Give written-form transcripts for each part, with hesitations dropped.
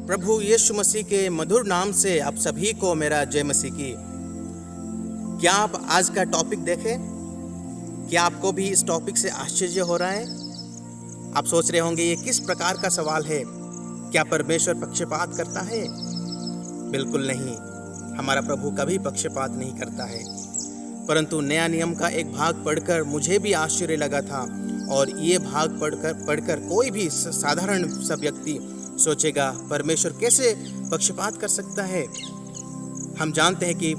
प्रभु यीशु मसीह के मधुर नाम से आप सभी को मेरा जय मसीह की। क्या आप आज का टॉपिक देखें? क्या आपको भी इस टॉपिक से आश्चर्य हो रहा है? आप सोच रहे होंगे ये किस प्रकार का सवाल है? क्या परमेश्वर पक्षपात करता है? बिल्कुल नहीं, हमारा प्रभु कभी पक्षपात नहीं करता है। परंतु नया नियम का एक भाग पढ़कर मुझे भी आश्चर्य लगा था, और ये भाग पढ़कर कोई भी साधारण सा व्यक्ति सोचेगा परमेश्वर कैसे पक्षपात कर सकता है। हम जानते हैं कि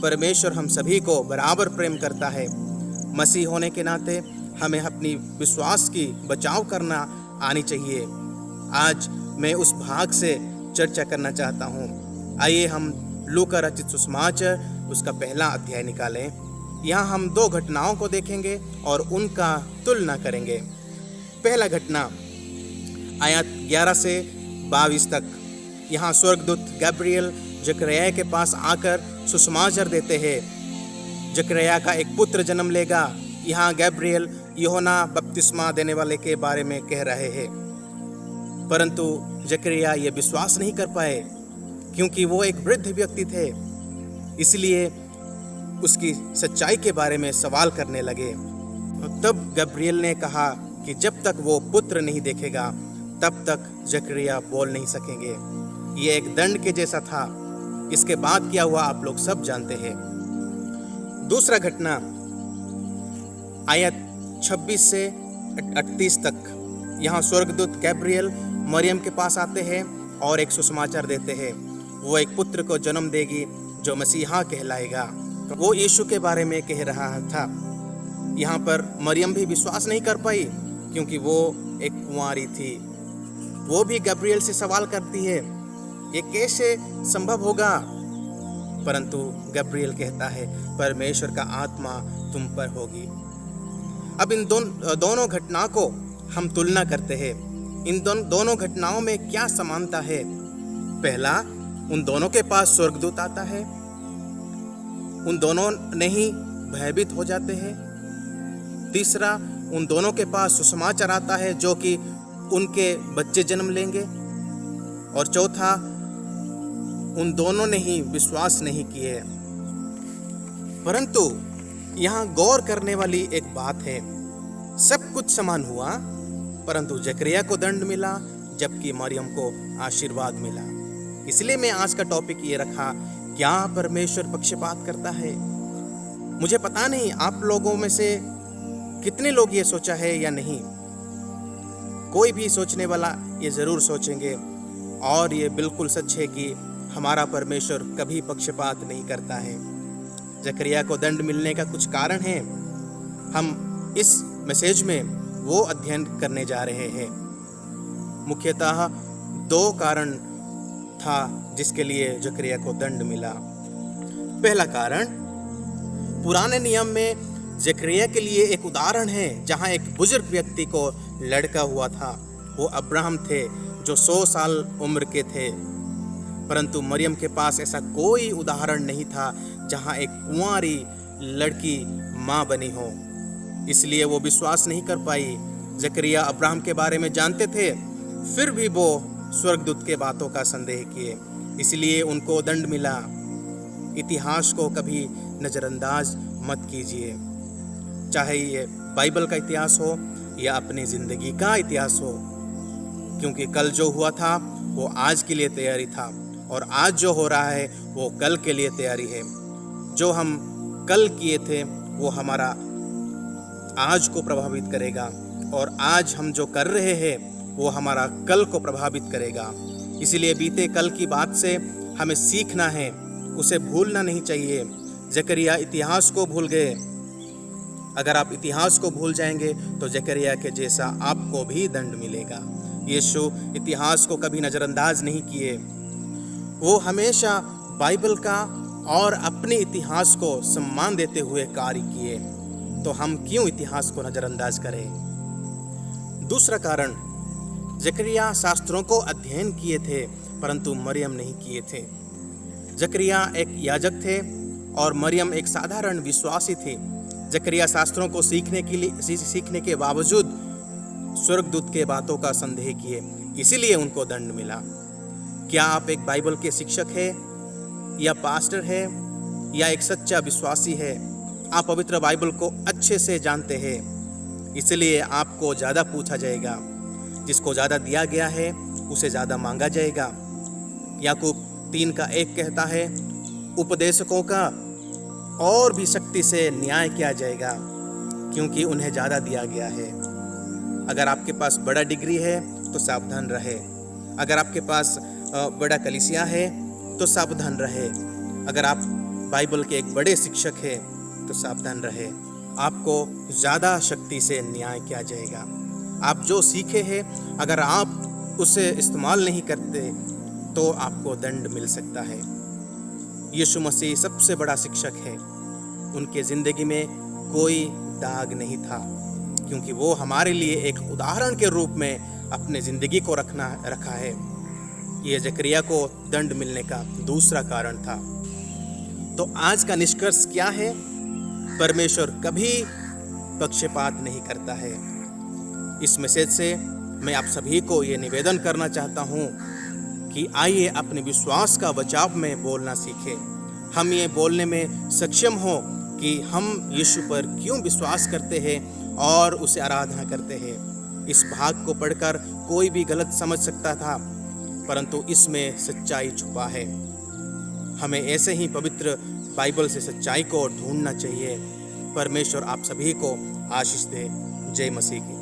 परमेश्वर हम सभी को बराबर प्रेम करता है। मसीह होने के नाते हमें अपनी विश्वास की बचाव करना आनी चाहिए। आज मैं उस भाग से चर्चा करना चाहता हूँ। आइए हम लूका रचित सुसमाचार उसका पहला अध्याय निकालें। यहाँ हम दो घटनाओं को देखेंगे और उनका तुलना करेंगे। पहला घटना आयत 11 से 22 तक। यहाँ स्वर्गदूत गैब्रियल जकरिया के पास आकर सुसमाचार देते हैं। जकरिया का एक पुत्र जन्म लेगा। यहाँ गैब्रियल यूहन्ना बपतिस्मा देने वाले के बारे में कह रहे हैं, परंतु जकरिया ये विश्वास नहीं कर पाए क्योंकि वो एक वृद्ध व्यक्ति थे। इसलिए उसकी सच्चाई के बारे में सवाल करने लगे। तब गैब्रियल ने कहा कि जब तक वो पुत्र नहीं देखेगा तब तक जकरिया बोल नहीं सकेंगे। ये एक दंड के जैसा था। इसके बाद क्या हुआ आप लोग सब जानते हैं। दूसरा घटना आयत 26 से 38 तक। यहाँ स्वर्गदूत गैब्रियल मरियम के पास आते हैं और एक सुसमाचार देते हैं। वो एक पुत्र को जन्म देगी जो मसीहा कहलाएगा। वो यीशु के बारे में कह रहा था। यहाँ पर मरियम भी विश्वास नहीं कर पाई क्योंकि वो एक कुंवारी थी। वो भी गैब्रियल से सवाल करती है, ये कैसे संभव होगा? परंतु गैब्रियल कहता है, परमेश्वर का आत्मा तुम पर होगी। अब इन दोनों घटना को हम तुलना करते हैं। इन दोनों घटनाओं में क्या समानता है? पहला, उन दोनों के पास स्वर्गदूत आता है। उन दोनों नहीं भयभीत हो जाते हैं। तीसरा, उन दोनों के पास सुसमाचार आता है जो कि उनके बच्चे जन्म लेंगे। और चौथा, उन दोनों ने ही विश्वास नहीं किए। परंतु यहाँ गौर करने वाली एक बात है, सब कुछ समान हुआ, परंतु जकरिया को दंड मिला जबकि मरियम को आशीर्वाद मिला। इसलिए मैं आज का टॉपिक ये रखा, क्या परमेश्वर पक्षपात करता है? मुझे पता नहीं आप लोगों में से कितने लोग ये सोचा है या नहीं। कोई भी सोचने वाला ये जरूर सोचेंगे, और ये बिल्कुल सच है कि हमारा परमेश्वर कभी पक्षपात नहीं करता है। जकरिया को दंड मिलने का कुछ कारण है। हम इस मैसेज में वो अध्ययन करने जा रहे हैं। मुख्यतः दो कारण था जिसके लिए जकरिया को दंड मिला। पहला कारण, पुराने नियम में जकरिया के लिए एक उदाहरण है जहां एक बुजुर्ग व्यक्ति को लड़का हुआ था। वो अब्राहम थे जो 100 साल उम्र के थे। परंतु मरियम के पास ऐसा कोई उदाहरण नहीं था जहां एक कुंवारी लड़की माँ बनी हो। इसलिए वो विश्वास नहीं कर पाई। जकरिया अब्राहम के बारे में जानते थे, फिर भी वो स्वर्गदूत के बातों का संदेह किए, इसलिए उनको दंड मिला। इतिहास को कभी नज़रअंदाज मत कीजिए, चाहे ये बाइबल का इतिहास हो या अपनी ज़िंदगी का इतिहास हो, क्योंकि कल जो हुआ था वो आज के लिए तैयारी था, और आज जो हो रहा है वो कल के लिए तैयारी है। जो हम कल किए थे वो हमारा आज को प्रभावित करेगा, और आज हम जो कर रहे हैं वो हमारा कल को प्रभावित करेगा। इसलिए बीते कल की बात से हमें सीखना है, उसे भूलना नहीं चाहिए। जकरिया इतिहास को भूल गए। अगर आप इतिहास को भूल जाएंगे तो जकरिया के जैसा आपको भी दंड मिलेगा। यीशु इतिहास को कभी नज़रअंदाज नहीं किए। वो हमेशा बाइबल का और अपने इतिहास को सम्मान देते हुए कार्य किए। तो हम क्यों इतिहास को नज़रअंदाज करें? दूसरा कारण, जकरिया शास्त्रों को अध्ययन किए थे परंतु मरियम नहीं किए थे। जकरिया एक याजक थे और मरियम एक साधारण विश्वासी थी। जकरिया शास्त्रों को सीखने के बावजूद स्वर्गदूत के बातों का संदेह किए, इसीलिए उनको दंड मिला। क्या आप एक बाइबल के शिक्षक हैं या पास्टर है या एक सच्चा विश्वासी है? आप पवित्र बाइबल को अच्छे से जानते हैं, इसलिए आपको ज़्यादा पूछा जाएगा। जिसको ज़्यादा दिया गया है उसे ज़्यादा मांगा जाएगा। याकूब 3:1 कहता है, उपदेशकों का और भी शक्ति से न्याय किया जाएगा, क्योंकि उन्हें ज़्यादा दिया गया है। अगर आपके पास बड़ा डिग्री है तो सावधान रहे। अगर आपके पास बड़ा कलीसिया है तो सावधान रहे। अगर आप बाइबल के एक बड़े शिक्षक हैं तो सावधान रहे। आपको ज़्यादा शक्ति से न्याय किया जाएगा। आप जो सीखे हैं अगर आप उसे इस्तेमाल नहीं करते तो आपको दंड मिल सकता है। यीशु मसीह सबसे बड़ा शिक्षक है। उनके ज़िंदगी में कोई दाग नहीं था, क्योंकि वो हमारे लिए एक उदाहरण के रूप में अपने ज़िंदगी को रखा है। ये जकरिया को दंड मिलने का दूसरा कारण था। तो आज का निष्कर्ष क्या है? परमेश्वर कभी पक्षपात नहीं करता है। इस मैसेज से मैं आप सभी को ये निवेदन करना चाहता हूँ कि आइए अपने विश्वास का बचाव में बोलना सीखें। हम ये बोलने में सक्षम हो कि हम यीशु पर क्यों विश्वास करते हैं और उसे आराधना करते हैं। इस भाग को पढ़कर कोई भी गलत समझ सकता था, परंतु इसमें सच्चाई छुपा है। हमें ऐसे ही पवित्र बाइबल से सच्चाई को ढूंढना चाहिए। परमेश्वर आप सभी को आशीष दे। जय मसीह की।